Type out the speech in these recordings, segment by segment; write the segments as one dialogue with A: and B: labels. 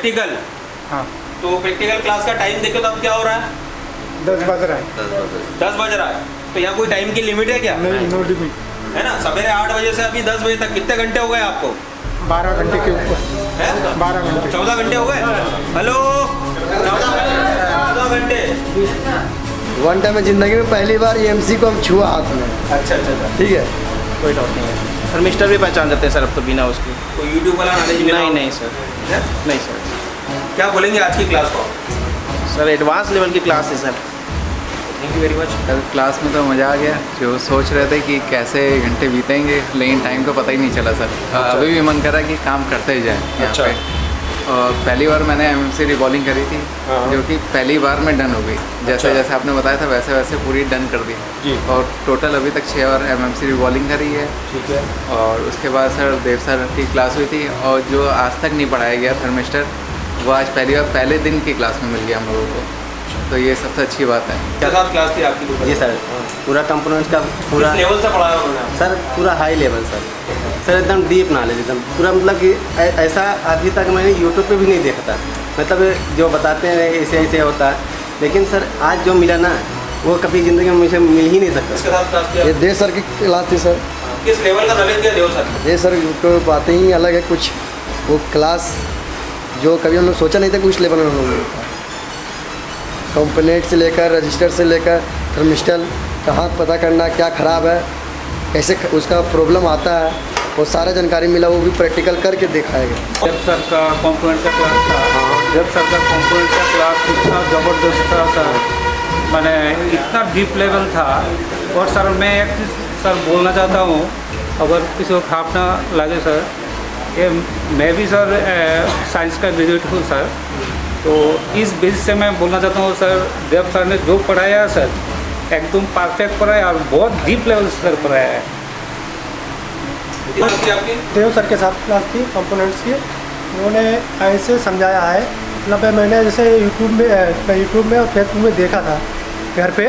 A: Practical.
B: हाँ।
A: तो practical class का टाइम देखो तो अब क्या हो रहा है?
B: 10 बज रहा है।
A: 10 बज रहा है। तो यहाँ कोई टाइम की लिमिट है क्या?
B: नहीं, नो लिमिट
A: है ना। सवेरे 8 बजे से अभी 10 बजे तक कितने घंटे हो गए आपको?
B: 12 घंटे के ऊपर। 12 घंटे
A: 14 घंटे हो गए। हेलो, 14 घंटे।
C: वन टाइम में ज़िंदगी में पहली बार EMC को हम छुआ हाथ में।
A: अच्छा,
C: ठीक है,
D: कोई डाउट नहीं है सर। मिस्टर भी पहचान जाते हैं सर अब तो बिना उसके।
A: कोई यूट्यूब वाला नॉलेज मिला?
D: नहीं सर, नहीं सर।
A: क्या बोलेंगे आज की क्लास को?
D: सर एडवांस लेवल की क्लास है sir.
A: Thank you very much.
E: कल क्लास में तो मज़ा आ गया। जो सोच रहे थे कि कैसे घंटे बीतेंगे, लेकिन टाइम का पता ही नहीं चला सर। अभी भी मन कर रहा है कि काम करते ही जाए यहाँ
A: अच्छा।
E: पे। और पहली बार मैंने MMC रिवॉल्विंग करी थी, जो कि पहली बार में डन हो गई। जैसे जैसे आपने बताया था वैसे वैसे पूरी डन कर दी
A: जी।
E: और टोटल अभी तक 6 बार MMC रिवॉल्विंग करी है।
A: ठीक है।
E: और उसके बाद सर देव सर की क्लास हुई थी, और जो आज तक नहीं पढ़ाया गया थर्मिस्टर, वो आज पहली बार पहले दिन की क्लास में मिल गया हम लोगों को। तो ये सबसे अच्छी बात है।
A: क्या साथ क्लास थी आपकी?
D: जी सर, पूरा कंपोनेंट्स का पूरा
A: किस लेवल से पढ़ाया उन्होंने?
D: सर पूरा हाई लेवल सर एकदम डीप नॉलेज, एकदम पूरा मतलब कि ऐसा अभी तक मैंने यूट्यूब पे भी नहीं देखा था। मतलब जो बताते हैं ऐसे ऐसे होता है, लेकिन सर आज जो मिला ना वो कभी ज़िंदगी में मुझे मिल ही नहीं सकता।
A: किसके साथ क्लास किया?
C: ये देव सर की क्लास थी सर।
A: किस लेवल का नॉलेज दिया देव सर?
C: ये सर यूट्यूब बातें ही अलग है कुछ। वो क्लास जो कभी हम लोग सोचा नहीं था कि उस लेवल में हम लोग कंपोनेंट से लेकर रजिस्टर से लेकर थर्मिस्टर कहाँ पता करना, क्या ख़राब है, कैसे उसका प्रॉब्लम आता है, वो सारा जानकारी मिला। वो भी प्रैक्टिकल करके दिखाया गया।
B: जब सर का कंपोनेंट का क्लास था, जब सर का कंपोनेंट का क्लास इतना ज़बरदस्त था सर, मैंने इतना डीप लेवल था। और सर मैं एक चीज़ सर बोलना चाहता हूँ, अगर किसी को खराब ना लगे सर, ये मैं भी सर साइंस का ग्रेजुएट हूँ सर। तो इस बेसिस से मैं बोलना चाहता हूँ सर, देव सर ने जो पढ़ाया है सर एकदम परफेक्ट पढ़ाया और बहुत डीप लेवल से सर पढ़ाया है।
F: देव सर के साथ क्लास थी कंपोनेंट्स की। उन्होंने ऐसे समझाया है, मतलब मैंने जैसे यूट्यूब में और फेसबुक में देखा था घर पे,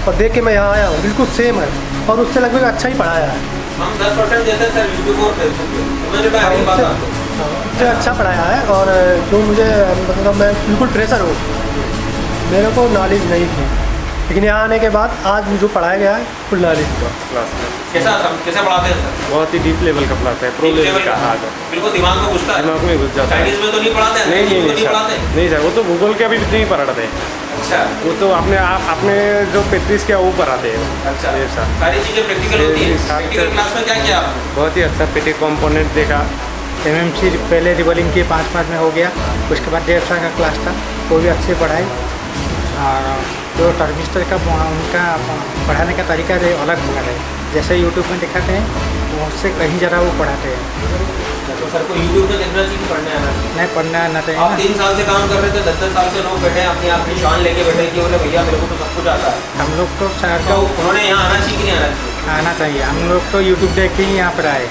F: और देख के मैं यहाँ आया हूँ, बिल्कुल सेम है और उससे लगभग अच्छा ही पढ़ाया है।
A: हम 10% देते हैं सर यूट्यूब और फेसबुक पे। मैंने कहा यही बात आपको।
F: उससे अच्छा पढ़ाया है। और जो मुझे मतलब मैं बिल्कुल फ्रेशर हूँ, मेरे को नॉलेज नहीं थी, लेकिन यहाँ आने के बाद आज जो पढ़ाया गया है फुल नॉलेज हुआ।
B: क्लास में
A: कैसे पढ़ाते हैं सर?
B: बहुत ही डीप लेवल का क्लास है, प्रो लेवल का। हाँ सर,
A: बिल्कुल दिमाग में घुसता है।
B: दिमाग में घुस जाता है।
A: चाइनीज में तो नहीं पढ़ाते हैं?
B: नहीं
A: पढ़ाते?
B: नहीं सर, वो तो गूगल के अभी नहीं पढ़ाते।
A: अच्छा।
B: वो तो आपने जो प्रैक्टिस किया वो पढ़ाते हैं।
A: अच्छा।
B: ये सर
A: सारी चीज़ें प्रैक्टिकल होती है। प्रैक्टिकल क्लास में क्या किया आपने?
B: बहुत ही अच्छा पेटी कंपोनेंट देखा।
F: MMC पहले रिवॉल्विंग की 5 में हो गया, उसके बाद देव सर का क्लास था, वो भी अच्छे पढ़ाई। और जो थर्मिस्टर का उनका पढ़ाने का तरीका जो अलग अलग है, जैसे यूट्यूब में दिखाते हैं उससे कहीं ज़्यादा वो पढ़ाते हैं।
A: तो सर को यूट्यूब पे देखना चाहिए, पढ़ने आना चाहिए?
F: नहीं, पढ़ना आना चाहिए
A: आप
F: ना।
A: 3 साल से काम कर रहे थे, 10 साल से लोग बैठे अपनी अपनी शान लेके बैठे कि बोले भैया मेरे को तो सब कुछ आता है।
F: हम लोग तो सर
A: तो
F: को
A: उन्होंने यहाँ आना चाहिए कि नहीं आना चाहिए?
F: आना चाहिए। हम लोग तो यूट्यूब देख के ही यहाँ पर आए।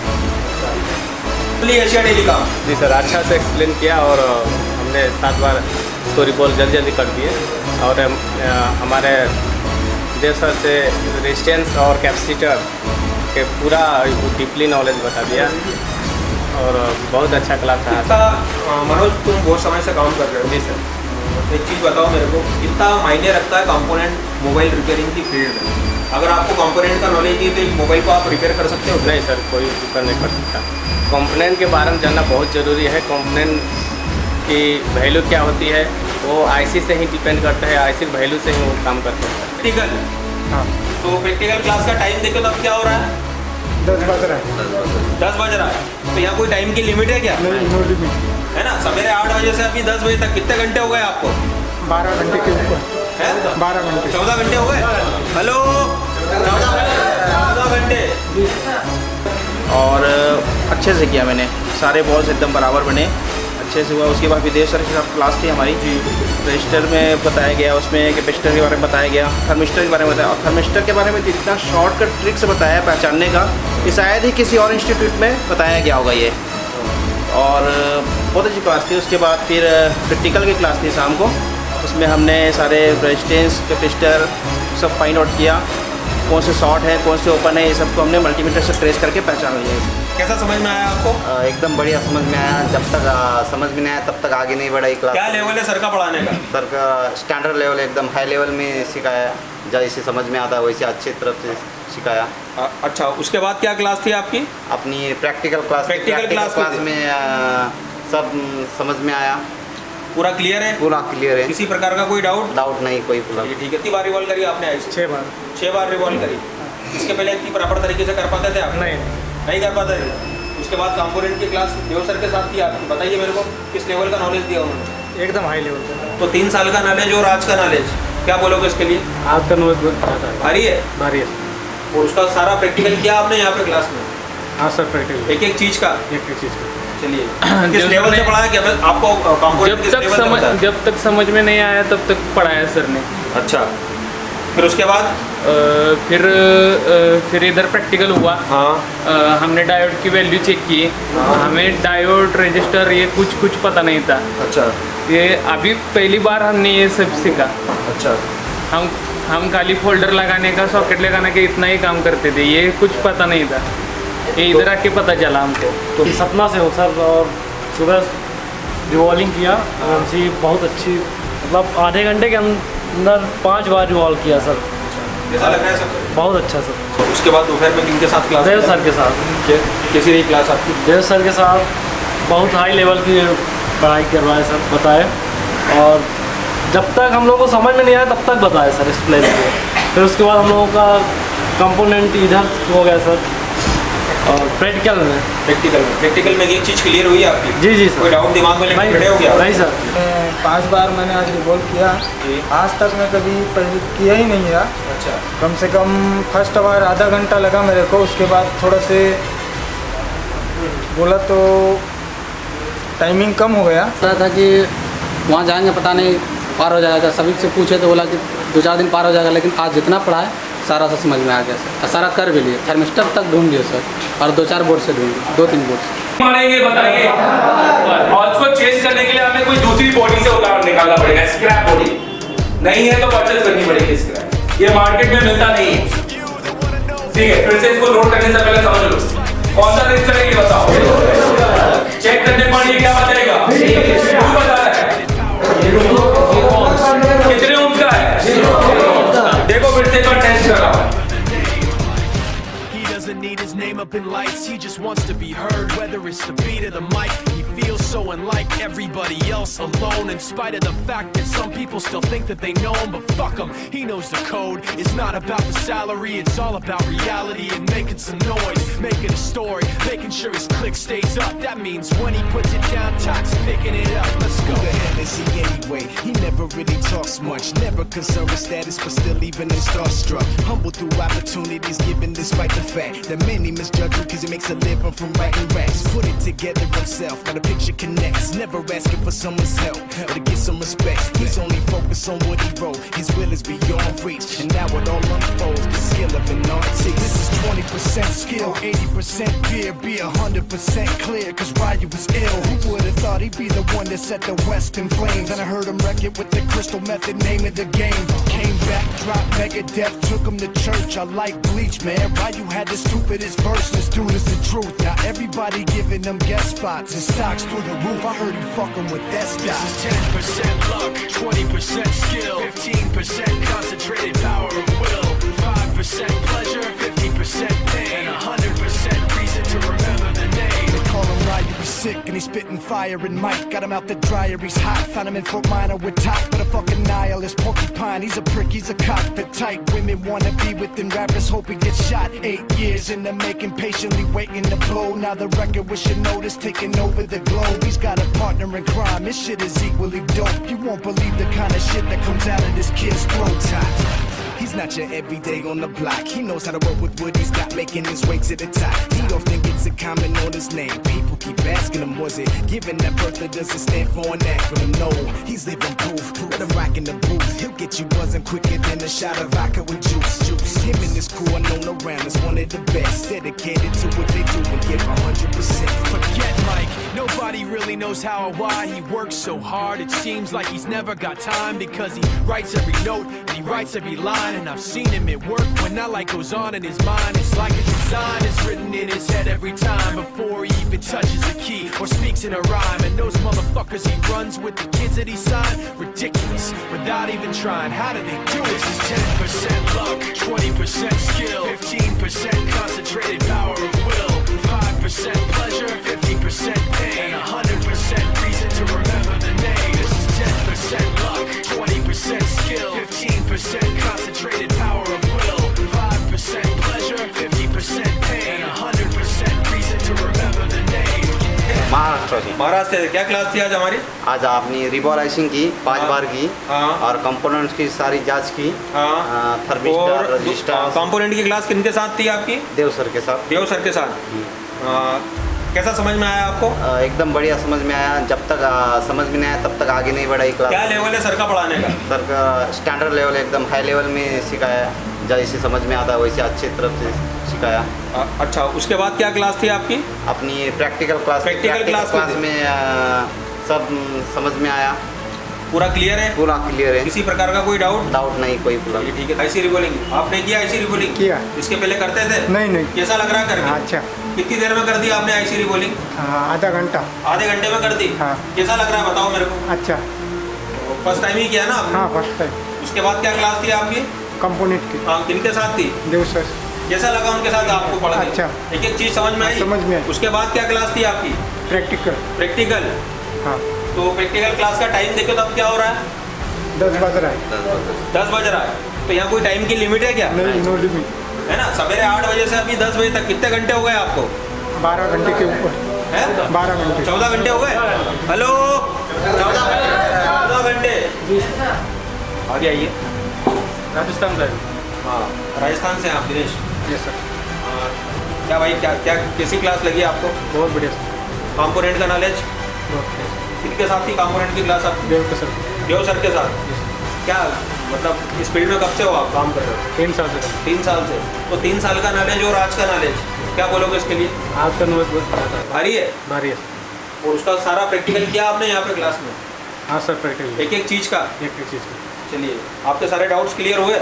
A: Asia telecom.
G: जी सर, अच्छा से एक्सप्लेन किया और हमने 7 बार उसको रिकॉल जल्दी कर दिए। और हमारे देव सर से रेजिस्टेंस और कैपेसिटर के पूरा डीपली नॉलेज बता दिया और बहुत अच्छा क्लास था।
A: कितना मनोज, तुम बहुत समय से काम कर रहे हो?
G: जी सर।
A: एक चीज़ बताओ मेरे को, कितना मायने रखता है कंपोनेंट मोबाइल रिपेयरिंग की फील्ड में? अगर आपको कंपोनेंट का नॉलेज नहीं है तो एक मोबाइल को आप रिपेयर कर सकते हो?
G: नहीं सर, कोई रिपेयर नहीं कर सकता। कंपोनेंट के बारे में जानना बहुत ज़रूरी है। कंपोनेंट की वैल्यू क्या होती है वो IC से ही डिपेंड करता है, IC की वैल्यू से ही वो काम करते हैं।
A: प्रैक्टिकल।
B: हाँ।
A: तो प्रैक्टिकल क्लास का टाइम देखो तो अब क्या हो रहा है?
B: 10 बज रहा है।
A: 10 बज रहा है। तो यहाँ कोई टाइम की लिमिट है क्या?
B: नहीं, नो लिमिट।
A: है ना। सवेरे 8 बजे से अभी 10 बजे तक कितने घंटे हो गए आपको?
B: 12 घंटे के ऊपर।
A: है
B: 12 घंटे
A: 14 घंटे हो गए। हेलो, 14 घंटे।
D: और अच्छे से किया मैंने, सारे बॉल्स एकदम बराबर बने, अच्छे से हुआ। उसके बाद विदेश सर के साथ क्लास थी हमारी जी। रजिस्टर में बताया गया, उसमें कैपेसिटर के बारे में बताया गया, थर्मिस्टर के बारे में बताया। और थर्मिस्टर के बारे में जितना शॉर्टकट ट्रिक से बताया पहचानने का, ये शायद ही किसी और इंस्टीट्यूट में बताया गया होगा ये। और बहुत अच्छी क्लास थी। उसके बाद फिर प्रैक्टिकल की क्लास थी शाम को, उसमें हमने सारे रेजिस्टेंस कैपेसिटर सब फाइंड आउट किया, कौन से शॉर्ट है कौन से ओपन है, ये सबको हमने मल्टीमीटर से ट्रेस करके पहचान लिया।
A: कैसा समझ में आया आपको?
H: एकदम बढ़िया समझ में आया। जब तक समझ में नहीं आया तब तक आगे नहीं बढ़ाई क्लास।
A: क्या लेवल है सर का पढ़ाने का?
H: सर का स्टैंडर्ड लेवल एकदम हाई लेवल में सिखाया, जैसे समझ में आता है वैसे अच्छी तरफ से सिखाया।
A: अच्छा, उसके बाद क्या क्लास थी आपकी?
H: अपनी प्रैक्टिकल क्लास
A: क्लास
H: में सब समझ में आया।
A: पूरा क्लियर है?
H: पूरा क्लियर है,
A: किसी प्रकार का कोई डाउट
H: नहीं कोई पूरा।
A: ठीक है। कितनी बार रिवॉल्व करी आपने? 6 बार रिवॉल्व करी। इसके पहले इतनी प्रॉपर तरीके से कर पाते थे आप? नहीं कर पाते थे। उसके बाद कंपोनेंट की क्लास देव सर के साथ थी आपकी। बताइए मेरे को किस लेवल का नॉलेज दिया उन्होंने?
F: एकदम हाई लेवल का।
A: तो 3 साल का नॉलेज और आज का नॉलेज क्या बोलोगे इसके लिए?
F: आज का नॉलेज बहुत ज़्यादा है,
A: भारी है।
F: भारी है।
A: और उसका सारा प्रैक्टिकल किया आपने यहाँ पे क्लास में?
F: हाँ सर, प्रैक्टिकल
A: एक एक चीज़ का।
F: चलिए,
A: किस लेवल से पढ़ाया? क्या आपको कंपोनेंट
I: जब तक समझ में नहीं आया तब तक पढ़ाया सर ने।
A: अच्छा, फिर उसके बाद
I: फिर इधर प्रैक्टिकल हुआ।
A: हाँ।
I: हमने डायोड की वैल्यू चेक की। हमें डायोड रजिस्टर ये कुछ पता नहीं था।
A: अच्छा, ये
I: अभी पहली बार हमने ये सब सीखा।
A: अच्छा,
I: हम खाली फोल्डर लगाने का, सॉकेट लगाने का इतना ही काम करते थे, ये कुछ पता नहीं था। ये इधर आके पता चला हमको।
F: तो सपना से हो सर, और सुबह रिवॉल्विंग किया हमसे बहुत अच्छी, मतलब आधे घंटे के अंदर 5 बार रिवॉल्व किया सर।
A: कैसा लग रहा है सर?
F: बहुत अच्छा सर।
A: उसके बाद दोपहर में किनके साथ क्लास?
F: देव सर के साथ।
A: कैसी रही क्लास आपकी?
F: देव सर के साथ बहुत हाई लेवल की पढ़ाई करवाए सर, बताए। और जब तक हम लोग को समझ में नहीं आया तब तक बताए सर, एक्सप्लेन किया। फिर उसके बाद हम लोगों का कंपोनेंट इधर हो गया सर। और प्रैक्टिकल में
A: एक चीज़ क्लियर हुई आपकी?
F: जी सर।
A: कोई डाउट दिमाग में लेके खड़े हो गया?
F: नहीं सर।
J: 5 बार मैंने आज रिवॉल्व किया। आज तक मैं कभी पहले किया ही नहीं था।
A: अच्छा।
J: कम से कम फर्स्ट बार आधा घंटा लगा मेरे को, उसके बाद थोड़ा से बोला तो टाइमिंग कम हो गया।
K: पता था कि वहाँ जाएंगे पता नहीं पार हो जाएगा। सभी से पूछे तो बोला कि 2-4 दिन पार हो जाएगा, लेकिन आज जितना पढ़ा है सारा सा समझ में आ गया सर। सारा कर भी लिए, थर्मिस्टर तक ढूंढ लिए सर, और 2-4 बोर्ड से ढूंढ लिए, 2-3 बोर्ड से।
L: मारेंगे बताइए, और उसको चेंज करने के लिए हमें कोई दूसरी बॉडी से उतार निकालना पड़ेगा। स्क्रैप बॉडी नहीं है तो परचेज करनी पड़ेगी स्क्रैप। ये मार्केट में मिलता नहीं है। ठीक है, फिर से इसको लोड करने से पहले समझ लो कौन सा रजिस्टर है ये बताओ। चेक करने पर ये क्या बताएगा? क्यों बता रहा है? कितने ओम का है? देखो फिर से एक बार टेस्ट कर रहा हूं।
M: Need his name up in lights, he just wants to be heard, whether it's the beat of the mic. He feels so unlike everybody else, alone in spite of the fact that some people still think that they know him, but fuck him, he knows the code. It's not about the salary, it's all about reality and making some noise, making a story, making sure his click stays up. That means when he puts it down, Tox picking it up. Let's go.
N: Who the hell is he anyway? He never really talks much, never concerned with status, but still even in starstruck. Humble through opportunities given despite the fact that many misjudge him 'cause he makes a living from writing raps. Put it together himself, now the picture connects. Never asking for someone's help or to get some respect. He's only focused on what he wrote. His will is beyond reach, and now it all unfolds. The skill of an artist. This is 20% skill, 80% fear. Be 100% clear, 'cause Ryu was ill. Who would have thought he'd be the one that set the West in flames? And I heard him wreck it with the Crystal Method, name of the game. Came back, dropped Megadeth, took him to church. I like Bleach, man. Ryu had the stupidest verse. This dude is the truth. Now everybody giving them guest spots and stocks through the roof. I heard he fucking with that stock.
M: This is 10% luck, 20% skill, 15% concentrated power of will, 5% pleasure, 50% pain, and 100% reason to remember the name.
N: They call him Ryu, he's sick and he's spitting fire and Mike got him out the dryer, he's hot. Found him in Fort Minor with top, but a fucking nihilist porcupine. He's a prick, he's a cockpit type. Women wanna be with him, rappers hope he gets shot. 8 years in the making, patiently waiting to blow. Now the record with your notice taking over the globe. He's got a partner in crime, this shit is equally dope. You won't believe the kind of shit that comes out of this kid's throat. He's not your everyday on the block. He knows how to work with what he's got, making his way to the top. He don't think it's a comment on his name. People keep asking him, was it given that birth that doesn't stand for an acronym? No, he's living proof. Let him rock in the booth. He'll get you buzzing quicker than a shot of vodka with juice. Him and his crew are known around as one of the best. Dedicated to what they do and give 100%.
M: Forget Mike, nobody really knows how or why he works so hard. It seems like he's never got time, because he writes every note and he writes every line. And I've seen him at work when that light goes on in his mind. It's like a design is written in his head every time before he even touches a key or speaks in a rhyme. And those motherfuckers he runs with, the kids that he signed, ridiculous, without even trying. How do they do this? Is 10% luck, 20% skill, 15% concentrated power of will, 5% pleasure, 50% pain, 100% reason to remember the name. This is 10% luck, 20% skill, 15% concentrated power of will, 5% pleasure, 50% pain, 100% reason to remember the name.
H: Maharashtra से।
A: महाराष्ट्र से क्या class थी आज हमारी?
H: आज आपने revolution की 5 बार की और कंपोनेंट्स की सारी जांच की। Thermistor, register.
A: कंपोनेंट की क्लास किनके साथ थी आपकी?
H: देव सर के साथ।
A: देव सर के साथ। कैसा समझ में आया आपको?
H: एकदम बढ़िया समझ में आया। जब तक समझ में नहीं आया तब तक आगे नहीं बढ़ा क्लास।
A: क्या लेवल है सर का पढ़ाने का?
H: सर का स्टैंडर्ड लेवल, एकदम हाई लेवल में सिखाया, जैसे समझ में आता है वैसे अच्छी तरफ से सिखाया।
A: अच्छा, उसके बाद क्या क्लास थी आपकी?
H: अपनी प्रैक्टिकल क्लास।
A: प्रैक्टिकल क्लास
H: में सब समझ में आया।
A: पूरा क्लियर है?
H: पूरा क्लियर है।
A: किसी प्रकार का कोई डाउट?
H: डाउट नहीं कोई। पूरा
A: ठीक है। आईसी रिबॉलिंग आपने किया? आईसी रिबॉलिंग
F: किया।
A: इसके पहले करते थे?
F: नहीं।
A: कैसा लग रहा है करके?
F: अच्छा।
A: कितनी देर में कर दी आपने आईसी रिबॉलिंग?
F: आधा घंटा।
A: आधे घंटे में कर दी?
F: हाँ।
A: कैसा लग रहा है बताओ मेरे को?
F: अच्छा।
A: फर्स्ट टाइम ही किया ना आपने?
F: हाँ, फर्स्ट टाइम।
A: उसके बाद क्या क्लास थी आपकी?
F: कंपोनेंट की।
A: हाँ, किनके साथ थी?
F: देव सर।
A: कैसा लगा उनके साथ आपको पढ़ा?
F: अच्छा।
A: एक एक चीज समझ में आई?
F: समझ में आई।
A: उसके बाद क्या क्लास थी आपकी? प्रैक्टिकल।
F: हाँ।
A: तो प्रैक्टिकल क्लास का टाइम देखो तब क्या हो रहा है?
F: 10 बज रहा है।
A: 10 बज रहा है। तो यहाँ कोई टाइम की लिमिट है क्या?
F: नहीं, नो लिमिट
A: है ना। सवेरे 8 बजे से अभी 10 बजे तक कितने घंटे हो गए आपको?
F: 12 घंटे के ऊपर
A: है।
F: 12 घंटे।
A: 14 घंटे हो गए। हेलो, 14 घंटे। आगे आइए।
F: राजस्थान से।
A: हाँ, राजस्थान से आप दिनेश?
F: Yes sir.
A: क्या भाई, क्या कैसी क्लास लगी आपको?
F: बहुत बढ़िया।
A: कंपोनेंट का नॉलेज? किनके साथ थी कंपोनेंट की क्लास आपकी?
F: देव सर।
A: देव सर के साथ। क्या मतलब इस फील्ड में कब से हो आप काम कर रहे हो?
F: 3 साल से।
A: 3 साल से। तो 3 साल का नॉलेज और आज का नॉलेज क्या बोलोगे इसके लिए?
F: आज का नॉलेज बहुत
A: भारी है।
F: भारी है।
A: और उसका सारा प्रैक्टिकल किया आपने यहाँ पे क्लास में?
F: हाँ सर, प्रैक्टिकल।
A: एक एक चीज़ का?
F: एक चीज़ का।
A: चलिए, आपके सारे डाउट्स क्लियर हुए?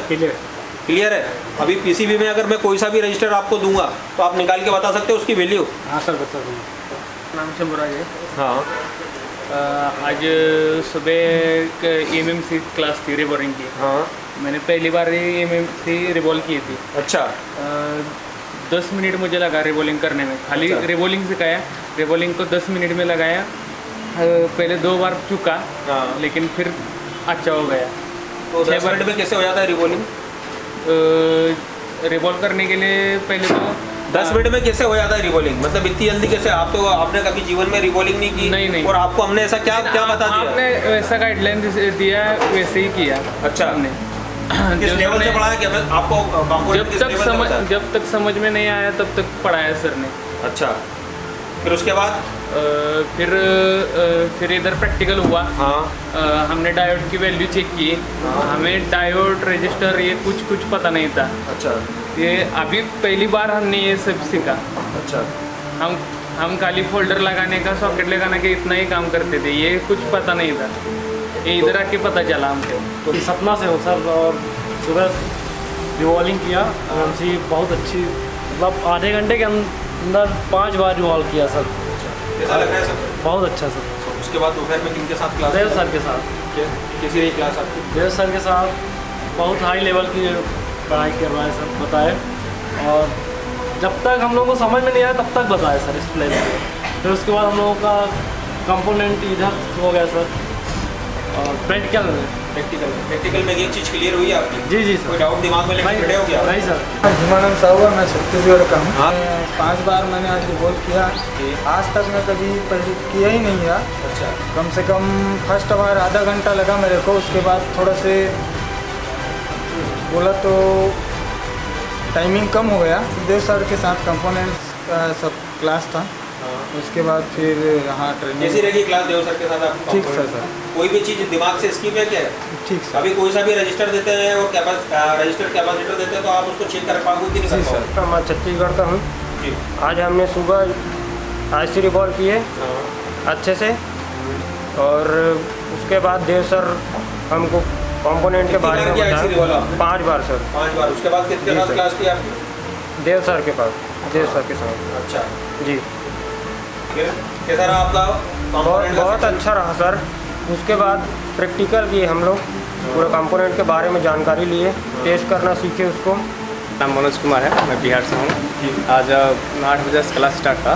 A: क्लियर है। अभी पीसीबी में अगर मैं कोई सा भी रजिस्टर आपको दूंगा तो आप निकाल के बता सकते हो उसकी वैल्यू?
F: हाँ सर, बता दूँगा।
I: नाम से मुराद है।
A: हाँ।
I: आज सुबह एमएमसी क्लास थी रिबॉलिंग की।
A: हाँ।
I: मैंने पहली बार एमएमसी रिबॉल की थी।
A: अच्छा।
I: 10 मिनट मुझे लगा रिबॉलिंग करने में। खाली
A: अच्छा।
I: रिबॉलिंग सिखाया। रिबॉलिंग को 10 मिनट में लगाया। पहले 2 बार चुका।
A: हाँ।
I: लेकिन फिर अच्छा हो गया।
A: तो 10 मिनट में कैसे हो जाता है रिबॉलिंग?
I: रिबॉल करने के लिए पहले तो
A: 10 मिनट में कैसे हो जाता है रिबॉलिंग? मतलब इतनी जल्दी कैसे? आप तो आपने कभी जीवन में रिबॉलिंग नहीं की।
I: नहीं।
A: और आपको हमने ऐसा क्या बता दिया?
I: आपने वैसा गाइडलाइन दिया, वैसे ही किया।
A: अच्छा।
I: हमने
A: किस लेवल से पढ़ाया? क्या आपको
I: जब तक समझ में नहीं आया तब तक पढ़ाया सर ने।
A: अच्छा। फिर उसके बाद
I: फिर इधर प्रैक्टिकल हुआ।
A: हाँ।
I: हमने डायोड की वैल्यू चेक की। हमें डायोड रजिस्टर ये कुछ पता नहीं था।
A: अच्छा।
I: ये अभी पहली बार हमने ये सब सीखा।
A: अच्छा।
I: हम खाली फोल्डर लगाने का, सॉकेट लगाने का इतना ही काम करते थे। ये कुछ पता नहीं था। ये इधर आके पता चला हमको।
O: तो सपना से हो सर, और सुबह रिवॉल्विंग किया। एमएमसी बहुत अच्छी, मतलब आधे घंटे के अंदर 5 बार रिवॉल्व किया सर।
A: कैसा लग रहा है सर?
O: बहुत अच्छा सर।
A: उसके बाद दोपहर में किनके साथ क्लास?
O: देव सर के साथ।
A: कैसी रही क्लास आपकी?
O: देव सर के साथ बहुत हाई लेवल की पढ़ाई करवाए सर, बताए। और जब तक हम लोगों को समझ में नहीं आया तब तक बताए सर इस प्लेन में। फिर उसके बाद हम लोगों का कंपोनेंट इधर हो गया सर। और
A: प्रैक्टिकल में एक चीज़ क्लियर हुई है आपकी?
O: जी सर।
A: कोई डाउट दिमाग में लेकर खड़े हो गया?
O: नहीं सर।
J: हिमानंद साहू, मैं छत्तीसगढ़ का हूँ।
A: हाँ।
J: 5 बार मैंने आज रिवॉल्व किया। आज तक मैं कभी पहले किया ही नहीं है।
A: अच्छा।
J: कम से कम फर्स्ट बार आधा घंटा लगा मेरे को। उसके बाद थोड़ा से बोला तो टाइमिंग कम हो गया। देव सर के साथ कंपोनेंट्स का सब क्लास था। उसके बाद फिर यहाँ ट्रेनिंग।
A: कैसी रहेगी क्लास देव सर के साथ आपको?
J: ठीक सर।
A: कोई भी चीज़ दिमाग से स्किप है क्या?
J: ठीक सर।
A: अभी कोई सा भी रजिस्टर देते हैं और रजिस्टर कैपेसिटर देते हैं तो आप उसको चेक कर पाओगे कि नहीं कर पाओगे?
P: सर, मैं छत्तीसगढ़ का हूँ। आज हमने सुबह आईसी रिवॉल्व किए अच्छे से। और उसके बाद देव सर हमको कंपोनेंट के बारे में बताया। 5 बार सर।
A: 5 बार। उसके बाद कितने बार क्लास की आपकी?
P: देव सर के पास। देव सर के साथ।
A: अच्छा
P: जी,
A: फिर कैसा रहा आपका?
P: बहुत अच्छा रहा सर। उसके बाद प्रैक्टिकल किए हम लोग, पूरे कंपोनेंट के बारे में जानकारी लिए, टेस्ट करना सीखे उसको।
G: नाम मनोज कुमार है, मैं बिहार से हूँ। आज 8 बजे से क्लास स्टार्ट था।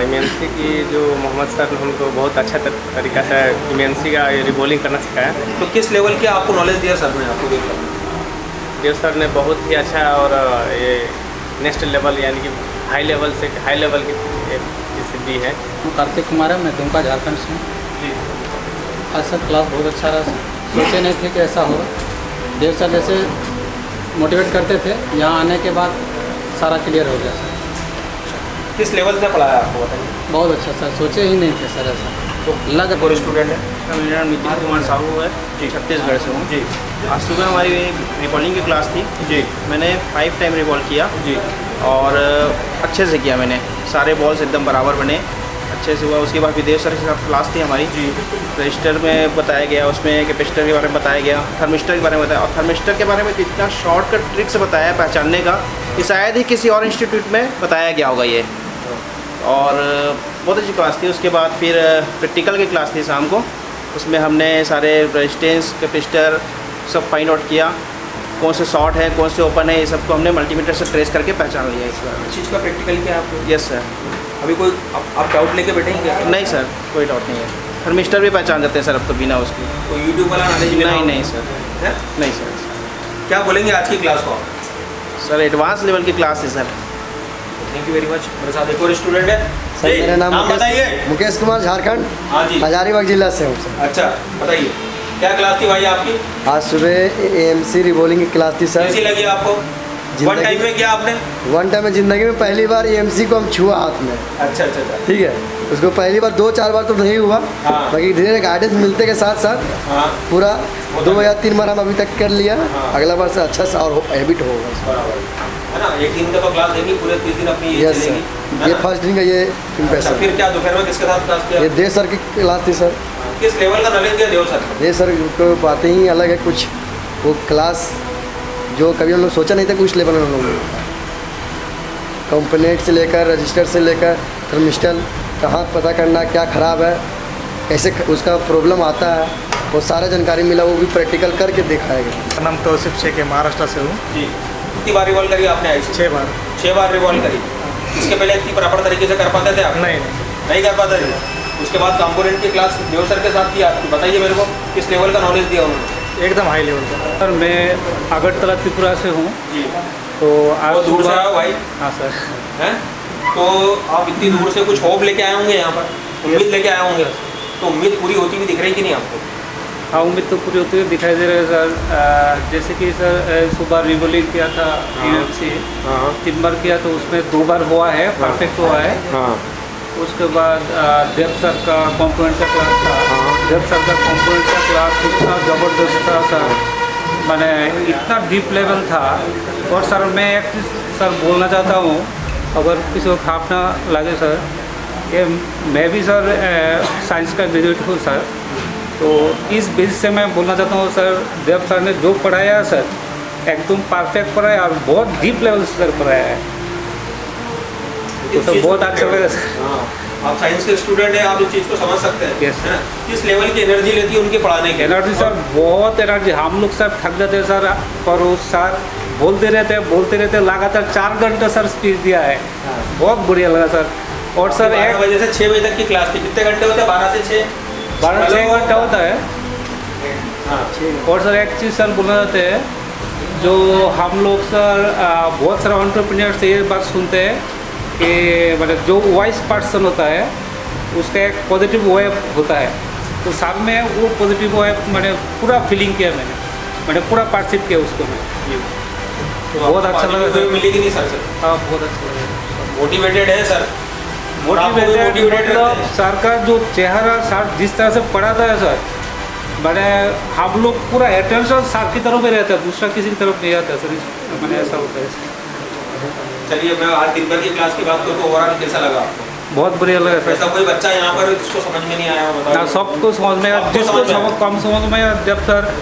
G: इमेंसी की जो मोहम्मद सर ने हमको बहुत अच्छा तरीका से इमेंसी का रिबॉलिंग करना सिखाया।
A: तो किस लेवल की आपको नॉलेज दिया सर ने आपको?
G: देव सर ने बहुत ही अच्छा और ये नेक्स्ट लेवल यानी कि हाई लेवल से हाई लेवल की दी है।
K: कार्तिक कुमार है, मैं दुमका झारखंड से हूँ। आज सर क्लास बहुत अच्छा रहा। सोचे नहीं थे कि ऐसा होगा। देव सर जैसे मोटिवेट करते थे, यहाँ आने के बाद सारा क्लियर हो गया सर।
A: किस लेवल से पढ़ाया आपको बताइए?
K: बहुत अच्छा सर, सोचे ही नहीं थे सर ऐसा।
A: तो
K: लग
A: कोई स्टूडेंट है?
D: मेरा नाम नितिन कुमार साहू है जी, छत्तीसगढ़ से हूँ जी। आज सुबह हमारी रिबॉलिंग की क्लास थी जी। मैंने 5 टाइम रिबॉल किया जी और अच्छे से किया मैंने। सारे बॉल्स एकदम बराबर बने, अच्छे से हुआ। उसके बाद विदेश सर के साथ क्लास थी हमारी जी। रजिस्टर में बताया गया, उसमें कैपेसिटर के बारे में बताया गया, थर्मिस्टर के बारे में बताया। और थर्मिस्टर के बारे में इतना शॉर्टकट ट्रिक से बताया पहचानने का कि शायद ही किसी और इंस्टीट्यूट में बताया गया होगा ये। और बहुत अच्छी क्लास थी। उसके बाद फिर प्रैक्टिकल की क्लास थी शाम को। उसमें हमने सारे रेजिस्टेंस कैपेसिटर सब फाइंड आउट किया, कौन से शॉर्ट है कौन से ओपन है, ये सबको हमने मल्टीमीटर से ट्रेस करके पहचान लिया। इस
A: चीज़ का प्रैक्टिकल क्या आपको?
D: Yes sir.
A: अभी कोई आप डाउट लेके बैठेंगे?
D: नहीं सर, कोई डाउट नहीं है। थर्मिस्टर भी पहचान जाते हैं सर अब तो बिना उसकी।
A: तो यूट्यूब वाला नॉलेज?
D: नहीं सर, नहीं सर।
A: क्या बोलेंगे आज की क्लास को?
D: सर एडवांस लेवल की क्लास है sir.
A: Thank you very much. मेरे साथ एक और स्टूडेंट है
C: सर। मेरा नाम
A: बताइए।
C: मुकेश कुमार, झारखंड।
A: हाँ जी,
C: हजारीबाग जिला से हूँ सर।
A: अच्छा बताइए, क्या क्लास थी भाई आपकी?
C: आज सुबह AMC रिबॉलिंग की क्लास थी सर।
A: कैसी लगी आपको? वन टाइम में किया आपने?
C: वन टाइम में ज़िंदगी में पहली बार AMC को हम छुआ हाथ में।
A: अच्छा,
C: ठीक है। उसको पहली बार 2-4 बार तो नहीं हुआ, बाकी धीरे धीरे गाइडेंस मिलते के साथ साथ पूरा 2 या 3 बार हम अभी तक कर लिया। अगला बार से अच्छा सा और हैबिट होगा
A: है ना। एक दिन का तो क्लास देंगी, पूरे 30 दिन अपनी ये चलेगी।
C: ये फर्स्ट दिन का ये इम्प्रेशन।
A: फिर क्या दोपहर में किसके साथ क्लास किया?
C: ये देव सर की क्लास थी सर।
A: किस लेवल का नॉलेज दिया देव सर?
C: देव सर को बातें ही अलग है कुछ। वो क्लास जो कभी हम लोग सोचा नहीं था कुछ लेवल में हम लोग कंपोनेंट से लेकर रजिस्टर से लेकर थर्मिस्टर कहाँ पता करना क्या ख़राब है, कैसे उसका प्रॉब्लम आता है, वो सारा जानकारी मिला। वो भी प्रैक्टिकल करके दिखाया गया।
F: मेरा नाम तौसीफ शेख है, महाराष्ट्र से हूँ
A: जी। कितनी बार रिवॉल्व करी आपने? 6
F: बार।
A: 6 बार रिवॉल्व करी। इसके पहले इतनी प्रॉपर तरीके से कर पाते थे आप? नहीं कर पाते थे। उसके बाद कंपोनेंट की क्लास देव सर के साथ किया। बताइए मेरे को, किस लेवल का नॉलेज दिया उन्होंने?
B: एकदम हाई लेवल का सर। मैं अगरतला त्रिपुरा से हूँ
A: जी।
B: तो आज
A: दूर से आए हो भाई?
B: हाँ सर।
A: हैं तो आप इतनी दूर से कुछ होप लेके आए होंगे यहाँ पर, उम्मीद लेके आए होंगे। तो उम्मीद पूरी होती हुई दिख रही कि नहीं आपको?
B: हाँ, उम्मीद तो पूरी होती हुई दिखाई दे रही है सर। जैसे कि सर सुबह रिबॉलिंग किया था AMC 3 बार किया, तो उसमें 2 बार हुआ है, परफेक्ट हुआ है। उसके बाद देव सर का कंपोनेंट का क्लास था। देव सर का कंपोनेंट का क्लास इतना ज़बरदस्त था सर, मैंने इतना डीप लेवल था। और सर मैं एक चीज़ सर बोलना चाहता हूँ, अगर किसी को खाप ना लगे सर, कि मैं भी सर साइंस का ग्रेजुएट हूँ सर। तो इस बेस से मैं बोलना चाहता हूँ सर, देव सर ने जो पढ़ाया सर एकदम परफेक्ट पढ़ाया और बहुत डीप लेवल से सर पढ़ाया है। तो बहुत अच्छा लगा सर।
A: आप साइंस के स्टूडेंट हैं, आप इस चीज़ को समझ सकते हैं।
B: Yes sir.
A: किस लेवल की एनर्जी लेती है उनके पढ़ाने की?
B: एनर्जी सर, बहुत एनर्जी। हम लोग सर थक जाते हैं सर, पर वो सर बोलते रहते लगातार 4 घंटे सर स्पीच दिया है। बहुत बढ़िया लगा सर। और सर
A: 1 बजे से 6 बजे तक की क्लास थी। कितने घंटे होते हैं? 12 से 6?
B: 12-6 घंटा होता है। और सर एक चीज़ सर बोलना चाहते हैं, जो हम लोग सर बहुत सारा एंटरप्रेन्योर से ये बात सुनते हैं कि मतलब जो वॉइस पर्सन होता है उसका एक पॉजिटिव वेव होता है। तो साथ में वो पॉजिटिव वेव मैंने पूरा फीलिंग किया, मैंने पूरा पार्टिसिपेट किया उसको मैं। तो बहुत अच्छा लगा सर।
A: मिलेगी नहीं सर?
B: हाँ, बहुत अच्छा लगा।
A: मोटिवेटेड है सर?
B: मोटिवेटेड मतलब सर का जो चेहरा सर जिस तरह से पढ़ाता है सर, मैंने हम लोग पूरा अटेंशन सर की तरफ ही रहता है, दूसरा किसी की तरफ नहीं आता सर। मैंने ऐसा होता है।
A: चलिए मैं आज दिन भर की क्लास की बात करूँ तो ओवरऑल कैसा लगा आपको?
B: बहुत बढ़िया लगा सर।
A: ऐसा कोई बच्चा यहाँ पर जिसको समझ में नहीं आया?
B: ना, सबको समझ में आया। जिसको कम समझ में आया, जब सर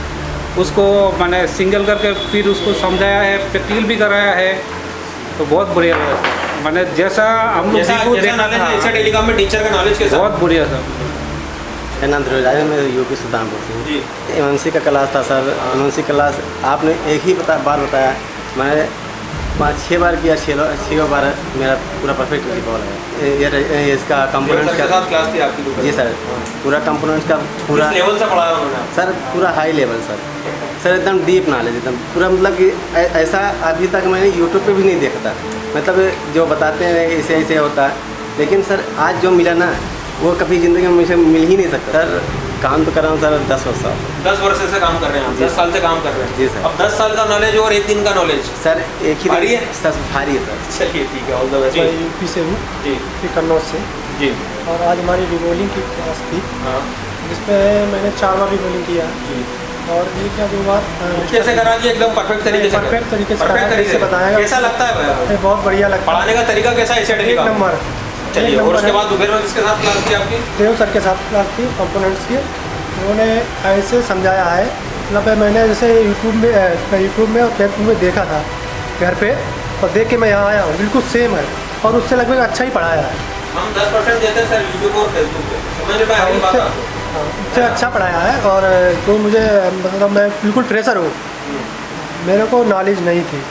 B: उसको मैंने सिंगल करके फिर उसको समझाया है, प्रैक्टिकल भी कराया है, तो बहुत बढ़िया लगा सर। मैंने जैसा हम लोग
A: जैसा नॉलेज है ऐसा टेलीकॉम में टीचर का नॉलेज कैसा?
B: बहुत बढ़िया सर।
Q: मेरा नाम ध्रुव है, मैं यूपी सुल्तानपुर से
A: जी।
Q: एमएनसी का क्लास था सर। एमएनसी क्लास आपने एक ही बार बताया, मैंने 5-6 बार किया, 6 बार मेरा पूरा परफेक्ट रिकॉल है। ये इसका कंपोनेंट्स का
A: क्लास थी आपकी?
Q: जी सर, पूरा कंपोनेंट्स का पूरा
A: लेवल से पढ़ाया उन्होंने
Q: सर, पूरा हाई लेवल सर एकदम डीप नॉलेज, एकदम पूरा, मतलब कि ऐसा अभी तक मैंने यूट्यूब पे भी नहीं देखा था। मतलब जो बताते हैं ऐसे ऐसे होता है, लेकिन सर आज जो मिला ना वो कभी ज़िंदगी में मुझे मिल ही नहीं सकता। सर काम तो कर रहा हूँ सर 10 वर्ष से।
A: 10 वर्ष से काम कर रहे हैं आप? 10 साल से काम कर रहे हैं?
Q: जी सर।
A: अब 10 साल का नॉलेज और एक दिन का नॉलेज
Q: सर एक ही
A: भारी है?
Q: सर भारी है सर।
A: चलिए ठीक है, ऑल द बेस्ट।
R: मैं यूपी से हूँ
A: जी,
R: कन्नौज से
A: जी।
R: और आज हमारी रिबॉलिंग की क्लास थी जिसमें मैंने 4 बार रिबॉलिंग किया और ये क्या 2 बार
A: कैसे करा दिया? एकदम परफेक्ट तरीके से?
R: परफेक्ट तरीके से
A: परफेक्ट तरीके से
R: बताया।
A: कैसा लगता है भैया?
R: बहुत बढ़िया लगता है।
A: पढ़ाने का तरीका कैसा है?
R: एक नंबर।
A: चलिए, और उसके बाद दोपहर में किसके साथ क्लास थी आपकी?
R: देव सर के साथ क्लास थी कंपोनेंट्स की। उन्होंने ऐसे समझाया है, मतलब मैंने जैसे यूट्यूब में और फेसबुक में देखा था घर पे, और देख के मैं यहाँ आया हूँ, बिल्कुल सेम है और उससे लगभग अच्छा ही पढ़ाया है।
A: हम 10% देते हैं सर यूट्यूब और फेसबुक पे, समझ में आई बात आपको?
R: उससे अच्छा पढ़ाया है। और जो मुझे मतलब मैं बिल्कुल फ्रेशर हूँ, मेरे को नॉलेज नहीं थी,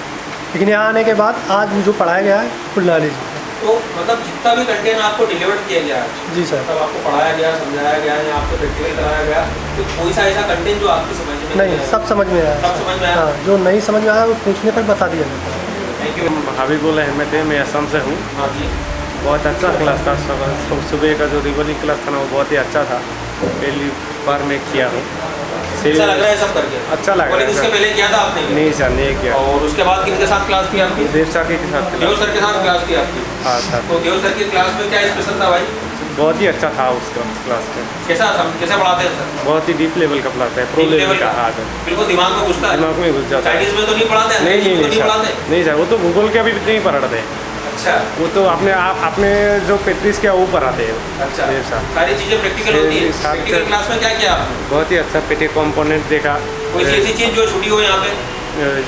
R: लेकिन यहाँ आने के बाद आज जो पढ़ाया गया है फुल नॉलेज।
A: तो मतलब जितना भी कंटेंट आपको डिलीवर किया गया है,
R: जी सर,
A: तब आपको पढ़ाया गया, समझाया गया या आपको प्रैक्टिकल कराया गया, तो कोई सा ऐसा कंटेंट जो आपकी समझ में
R: नहीं, सब समझ में आया।
A: सब समझ में आया?
R: हाँ, जो नहीं समझ में आया वो पूछने पर बता दिया जाता है।
A: Thank you.
O: हबीबुल अहमद है, मैं असम से हूँ।
A: हाँ जी।
O: बहुत अच्छा क्लास था। सुबह का जो रिबॉलिंग क्लास था ना वो बहुत ही अच्छा था, पहली बार मैं किया हूँ।
A: अच्छा लग रहा है सब करके?
O: अच्छा लग रहा है।
A: इसके पहले किया था आपने?
O: नहीं सर, नहीं किया।
A: और उसके बाद किनके साथ क्लास थी आपकी?
O: देव सर के साथ।
A: देव सर के साथ क्लास थी आपकी?
O: हाँ सर।
A: तो देव सर की क्लास में क्या स्पेशल था भाई?
O: बहुत ही अच्छा था उसका क्लास में।
A: कैसा पढ़ाते हैं सर?
O: बहुत ही डीप लेवल का पढ़ाता है, प्रो लेवल का। हाँ सर,
A: बिल्कुल दिमाग में घुसता है?
O: दिमाग में घुस जाता है।
A: चाइनीज में तो नहीं पढ़ाते हैं?
O: नहीं सर, वो तो गूगल का भी नहीं पढ़ाते हैं।
A: अच्छा, वो
O: तो अपने जो पेट्रिस क्या वो पढ़ाते हैं।
A: अच्छा, सारी चीज़ें प्रैक्टिकल होती है। प्रैक्टिकल क्लास में क्या किया आपने?
O: बहुत ही अच्छा पेटी कंपोनेंट देखा।
A: कोई ऐसी चीज़ जो छुटी हो यहाँ पे?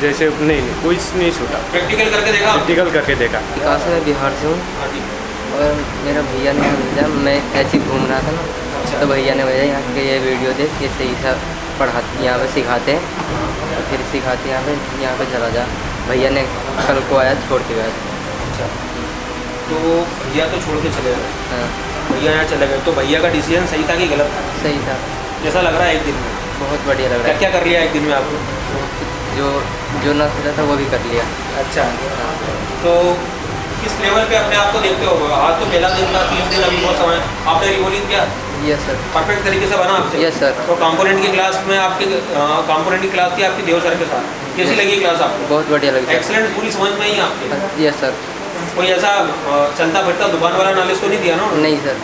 O: जैसे नहीं कोई नहीं छूटा।
A: प्रैक्टिकल करके देखा?
O: प्रैक्टिकल करके देखा।
S: विकास में बिहार से हूँ और मेरा भैया ने भेजा, मैं ऐसे ही घूम रहा था ना, तो भैया ने भेजा यहाँ के ये वीडियो देख के सही सा पढ़ाते, यहाँ पे सिखाते हैं और फिर सिखाते यहाँ पे चला जा। भैया ने कल को आया, छोड़ के गया।
A: अच्छा, तो भैया तो छोड़ के चले गए? हाँ, भैया यहाँ चले गए, तो भैया का डिसीजन सही था कि गलत था?
S: सही था।
A: जैसा लग रहा है एक दिन में?
S: बहुत बढ़िया लग रहा है।
A: क्या कर लिया एक दिन में आपने?
S: जो ना सोचा था वो भी कर लिया।
A: अच्छा, तो किस लेवल पे अपने आप को देखते हो? आज तो पहला दिन था, 3 दिन अभी बहुत समय, आपने रिबॉलिंग किया?
S: Yes sir.
A: परफेक्ट तरीके से बना आपसे?
S: Yes sir.
A: तो कंपोनेंट की क्लास में आपकी कंपोनेंट की क्लास थी आपकी देव सर के साथ, कैसी लगी क्लास आपको?
S: बहुत बढ़िया लगी।
A: एक्सीलेंट, पूरी समझ में ही आपके?
S: Yes sir.
A: कोई ऐसा चलता फिरता दुकान वाला नॉलेज तो नहीं दिया ना?
S: नहीं सर।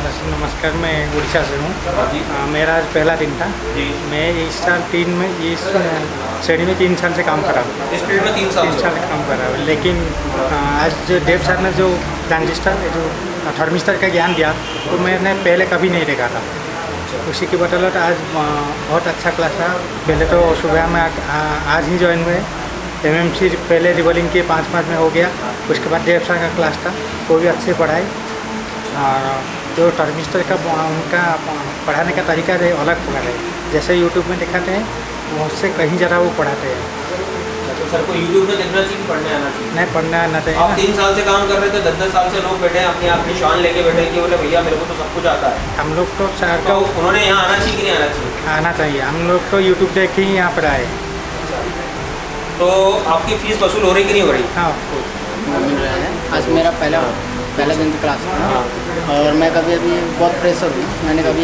F: नमस्कार, मैं उड़ीसा से हूँ। मेरा आज पहला दिन था जी। मैं इस साल 3 में इस श्रेणी में 3 साल से काम कर रहा हूँ।
A: इस फील्ड में 3 साल
F: काम कर रहा हूँ, लेकिन आज जो देव सर ने जो ट्रांजिस्टर जो थर्मिस्टर का ज्ञान दिया तो मैंने पहले कभी नहीं देखा था। उसी की बदौलत आज बहुत अच्छा क्लास था। पहले तो सुबह में आज ही ज्वाइन हुए, एमएमसी पहले रिबॉलिंग की 5-5 में हो गया। उसके बाद देव सर का क्लास था, वो भी अच्छे पढ़ाई। और जो टर्मिस्टर का उनका पढ़ाने का तरीका है अलग है, जैसे यूट्यूब में दिखाते हैं उससे कहीं ज़्यादा वो पढ़ाते हैं।
A: तो सर को यूट्यूब में देखना चाहिए, पढ़ने आना चाहिए?
F: नहीं, पढ़ने आना चाहिए।
A: आप 3 साल से काम कर रहे थे, 10-10 साल से लोग बैठे हैं अपनी आपकी शान लेके बैठे कि बोले भैया मेरे को तो सब कुछ आता है।
F: हम लोग तो सर
A: तो उन्होंने यहाँ आना चाहिए कि नहीं आना चाहिए?
F: आना चाहिए। हम लोग तो यूट्यूब देख के ही यहाँ पर आए।
A: तो आपकी फीस वसूल हो रही कि नहीं हो रही?
F: हाँ,
T: मिल रहा है। आज मेरा पहला दिन क्लास था और मैं कभी अभी बहुत प्रेशर हूँ, मैंने कभी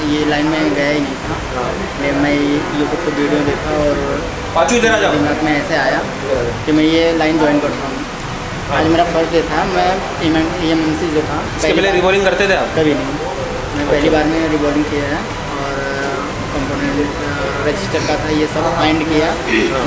T: ये लाइन में गया ही नहीं था। मैं यूट्यूब पर वीडियो देखा और दिमाग में ऐसे आया कि मैं ये लाइन ज्वाइन करता हूँ। आज मेरा फर्स्ट डे था। मैं एमएमसी जो था,
A: इसके पहले रिबॉलिंग करते थे आप?
T: कभी नहीं, मैं पहली बार में रिबॉलिंग किया है और कंपोनेंट रजिस्टर का था, ये सब फाइंड किया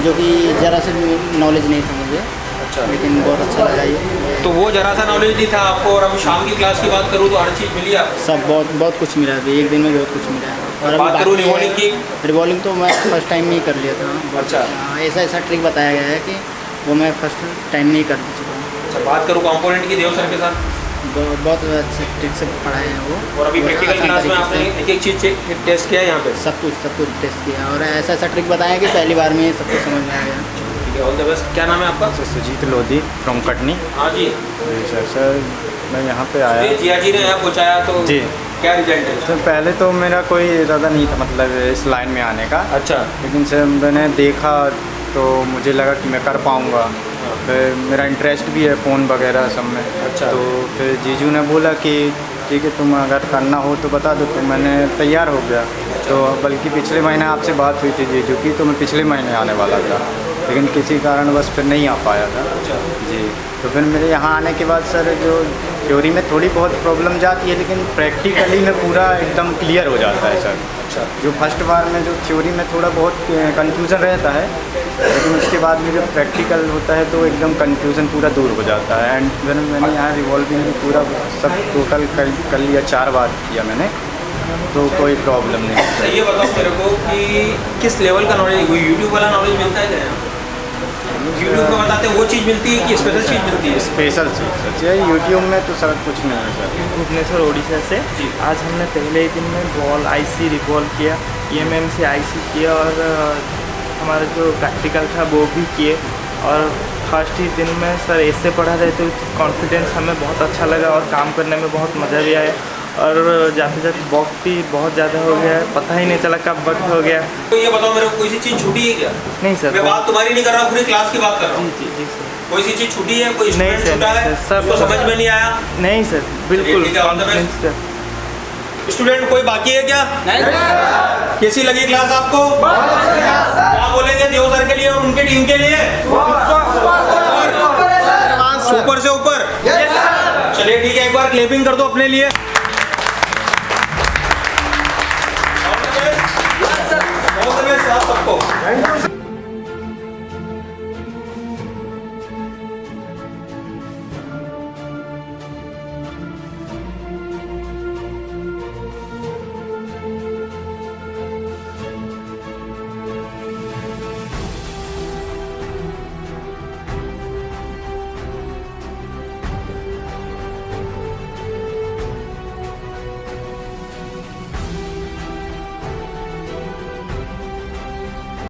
T: जो कि ज़रा से नॉलेज नहीं था मुझे। अच्छा, लेकिन बहुत अच्छा लगा ये।
A: तो वो जरा सा नॉलेज नहीं था आपको, और अभी शाम की क्लास की बात करूँ तो हर चीज़ मिली आपको?
T: सब बहुत कुछ मिला अभी एक दिन में, बहुत कुछ मिला है। और
A: बात करूँ रिबॉलिंग की?
T: रिबॉलिंग तो मैं फर्स्ट टाइम नहीं कर लिया था।
A: अच्छा,
T: ऐसा ट्रिक बताया गया है कि वो मैं फर्स्ट टाइम नहीं कर चुका हूँ।
A: अच्छा, बात करूँ कंपोनेंट की देव सर के साथ,
T: बहुत अच्छे ठीक से पढ़ाए हैं वो।
A: और अभी प्रैक्टिकल क्लास में आपने एक एक चीज़ टेस्ट किया है यहाँ पे?
T: सब कुछ टेस्ट किया, और ऐसा ऐसा ट्रिक बताया कि पहली बार में सब कुछ समझ में आ गया।
A: ठीक है, ऑल द बेस्ट। क्या नाम है आपका?
U: सुजीत लोधी फ्रॉम कटनी।
A: हाँ जी
U: सर मैं यहाँ पे आया,
A: जिया जी ने यहाँ पहुँचाया, तो
U: जी
A: क्या रिजल्ट है?
U: तो पहले तो मेरा कोई इरादा नहीं था मतलब इस लाइन में आने का।
A: अच्छा।
U: लेकिन सर मैंने देखा तो मुझे लगा कि मैं कर पाऊँगा, फिर मेरा इंटरेस्ट भी है फ़ोन वगैरह सब में।
A: अच्छा।
U: तो फिर जीजू ने बोला कि ठीक है तुम अगर करना हो तो बता दो, तो मैंने तैयार हो गया। तो बल्कि पिछले महीने आपसे बात हुई थी जीजू की, तो मैं पिछले महीने आने वाला था, लेकिन किसी कारणवश फिर नहीं आ पाया था। जी, तो फिर मेरे यहाँ आने के बाद सर जो थ्योरी में थोड़ी बहुत प्रॉब्लम जाती है, लेकिन प्रैक्टिकली में पूरा एकदम क्लियर हो जाता है सर। जो फर्स्ट बार में जो थ्योरी में थोड़ा बहुत कंफ्यूजन रहता है, लेकिन उसके बाद में जब प्रैक्टिकल होता है तो एकदम कंफ्यूजन पूरा दूर हो जाता है। एंड फिर मैंने यहाँ रिवॉल्विंग में पूरा सब टोटल कर लिया, 4 बार किया मैंने, तो कोई प्रॉब्लम नहीं।
A: अच्छा, ये बताओ मेरे को कि किस लेवल का नॉलेज, यूट्यूब वाला नॉलेज मिलता है क्या? यूट्यूब में बताते हैं वो चीज़ मिलती है कि स्पेशल चीज़ मिलती है?
U: स्पेशल चीज़ सर, यूट्यूब में तो सर कुछ नहीं है सर।
V: भुवनेश्वर उड़ीसा से आज हमने पहले ही दिन में बॉल आईसी रिवॉल्व किया, EMM से आईसी किया, और हमारा जो प्रैक्टिकल था वो भी किए। और फर्स्ट ही दिन में सर ऐसे पढ़ा रहे थे, कॉन्फिडेंस हमें बहुत अच्छा लगा और काम करने में बहुत मज़ा भी आया। और जाते जाते वक्त भी बहुत ज़्यादा हो गया, पता ही नहीं चला कब वक्त हो गया।
A: तो ये बताओ मेरे को, कोई सी चीज़ छूटी है क्या?
V: नहीं सर,
A: मैं बात तुम्हारी नहीं कर रहा हूँ, पूरी क्लास की बात कर रहा हूँ।
V: जी सर।
A: कोई सी चीज़ छूटी है, कोई
V: नहीं
A: स्टूडेंट छूटा है,
V: सब
A: उसको समझ में नहीं आया?
V: नहीं सर, बिल्कुल।
A: स्टूडेंट कोई बाकी है क्या? नहीं। कैसी लगी क्लास आपको? क्या बोलेंगे देव सर के लिए और उनके टीम के लिए? सुपर से ऊपर। चलिए ठीक है, एक बार क्लैपिंग कर दो अपने लिए। ऑल द बेस्ट आप सबको।